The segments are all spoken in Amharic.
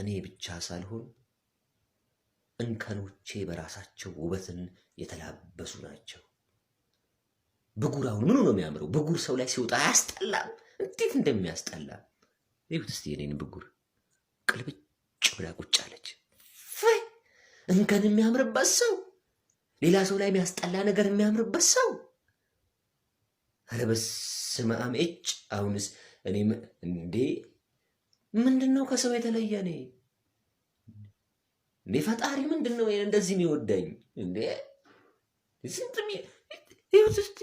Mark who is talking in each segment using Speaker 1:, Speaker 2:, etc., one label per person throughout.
Speaker 1: እኔ ብቻ ሳልሆን እንከኖቼ በራሳቸው ውበትን የተላበሱ ናቸው። ብጉር አሁን ምኑ ነው የሚያምረው? ብጉር ሰው ላይ ሲወጣ አያስጠላም? እንዴት እንደሚያስጠላ ይሁት እስቲ የኔን ብጉር ቅልብጭ ብላ ቁጭ አለች። እንከን የሚያምርበት ሰው ሌላ ሰው ላይ የሚያስጠላ ነገር የሚያምርበት ሰው ኧረ በስመ አብ እጭ። አሁንስ እኔ እንዴ ምንድነው ከሰው የተለየ ነኝ እንዴ? ፈጣሪ ምንድነው እንደዚህ የሚወደኝ እንዴ? ዝምጥም ይሁት እስቲ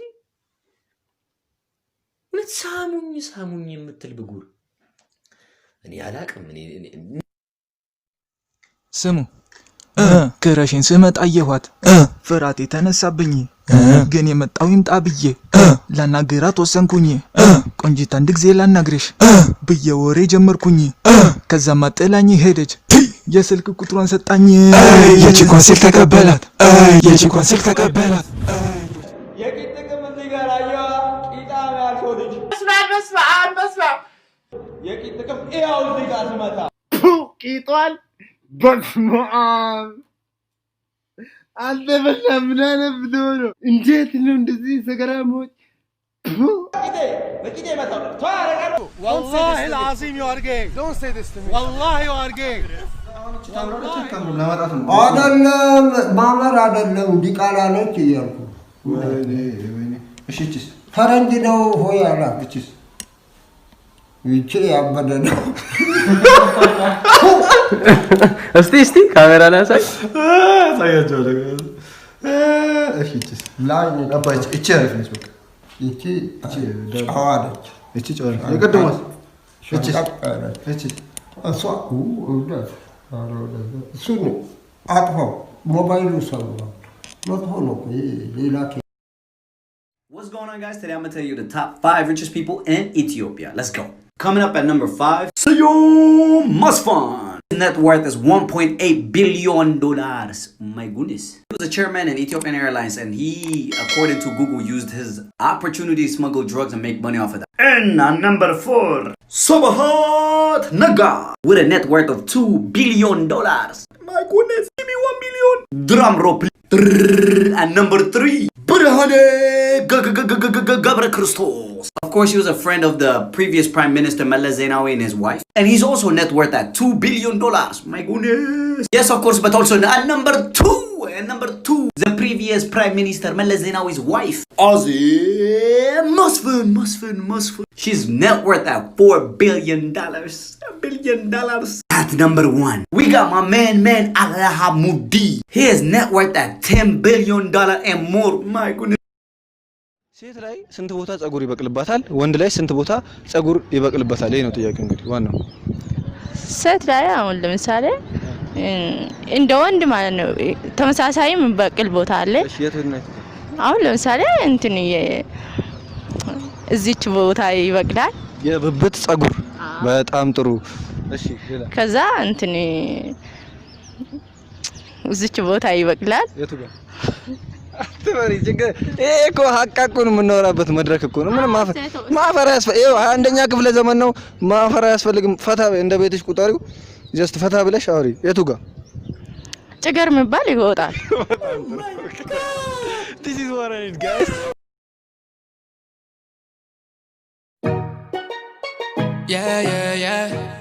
Speaker 1: ሳሙኝ የምትል ብጉር እኔ አላቅም። እኔ
Speaker 2: ስሙ ክረሽን ስመጣ አየኋት ፍራቴ ተነሳብኝ ግን የመጣው ይምጣ ብዬ ላናግራት ወሰንኩኝ። ቆንጂት አንድ ጊዜ ላናግርሽ ብዬ ወሬ ጀመርኩኝ። ከዛማ ጥላኝ ሄደች የስልክ ቁጥሯን ሰጣኝ። የቺኳን ስልክ ተቀበላት
Speaker 3: የቂጥቅም እዚህ ጋር አየዋ ቂጣም ያልሾልጅ በስመ የቂጥቅም ያው እዚህ ጋር ስመጣ ቂጧል በስመ አብ አንተ ምን አይነት ነው? እንዴት ነው እንደዚህ ሰገራሞች በቂጤ መጣው ታረጋሉ። والله العظيم you are gay. Don't say this to me. والله you are gay.
Speaker 4: አይደለም ማመር አይደለም ዲቃላ ነች እያልኩ ወይኔ እሺስ ፈረንጅ ነው ሆይ አላት። እቺስ ይቺ ያበደ ነው።
Speaker 5: እስቲ ካሜራ ላይ
Speaker 3: ሳያቸው ነገር እሺስ
Speaker 4: ላይ
Speaker 3: አባች እቺ አሪፍ ነች። በቃ
Speaker 4: ይቺ ጫዋለች።
Speaker 3: እቺ ጫዋለች የቀደማት እቺ
Speaker 4: እሷ ወዳት እሱ ነው አጥፋው ሞባይሉ ሰው ነው ነው ሌላ
Speaker 6: What's going on, guys? Today I'm gonna tell you the top 5 richest people in Ethiopia. Let's go. Coming up at number 5, Seyum Masfan. His net worth is $1.8 billion. My goodness. He was a chairman in Ethiopian Airlines, and he, according to Google, used his opportunity to smuggle drugs and make money off of that. And on number 4, Sabahat Naga, with a net worth of $2 billion. My goodness, give me 1 million. Drum roll, please. And number 3, Birhane Gabre Christos. Of course, he was a friend of the previous Prime Minister Meles Zenawi and his wife. And he's also net worth at $2 billion. My goodness. Yes, of course, but also at number 2. And number 2, the previous Prime Minister Meles Zenawi's wife, Azim Masfin. She's net worth at $4 billion. $1 billion. At number 1, we got my man Allah Hamoudi. His net worth at $10 billion and more. My goodness.
Speaker 2: ሴት ላይ ስንት ቦታ ጸጉር ይበቅልባታል? ወንድ ላይ ስንት ቦታ ጸጉር ይበቅልባታል? ይሄ ነው ጥያቄ። እንግዲህ ዋናው
Speaker 7: ሴት ላይ አሁን ለምሳሌ እንደ ወንድ ማለት ነው ተመሳሳይ በቅል ቦታ አለ።
Speaker 2: እሺ የት ነው?
Speaker 7: አሁን ለምሳሌ እንትን እዚች ቦታ ይበቅላል
Speaker 2: የብብት ጸጉር። በጣም ጥሩ። እሺ ሌላ?
Speaker 7: ከዛ እንትን እዚች ቦታ ይበቅላል።
Speaker 2: የቱ ጋር? አትበሪ ችግር እኮ ሀቃቁን የምናወራበት መድረክ እኮ ነው። ምንም ማፈር ያስፈልግ 21ኛ ክፍለ ዘመን ነው። ማፈር ያስፈልግም። ፈታ እንደ ቤትሽ ቁጠሪው። ጀስት ፈታ ብለሽ አውሪ። የቱ ጋር
Speaker 7: ጭገር የሚባል ይወጣል።
Speaker 2: This is what I need, guys.
Speaker 8: Yeah.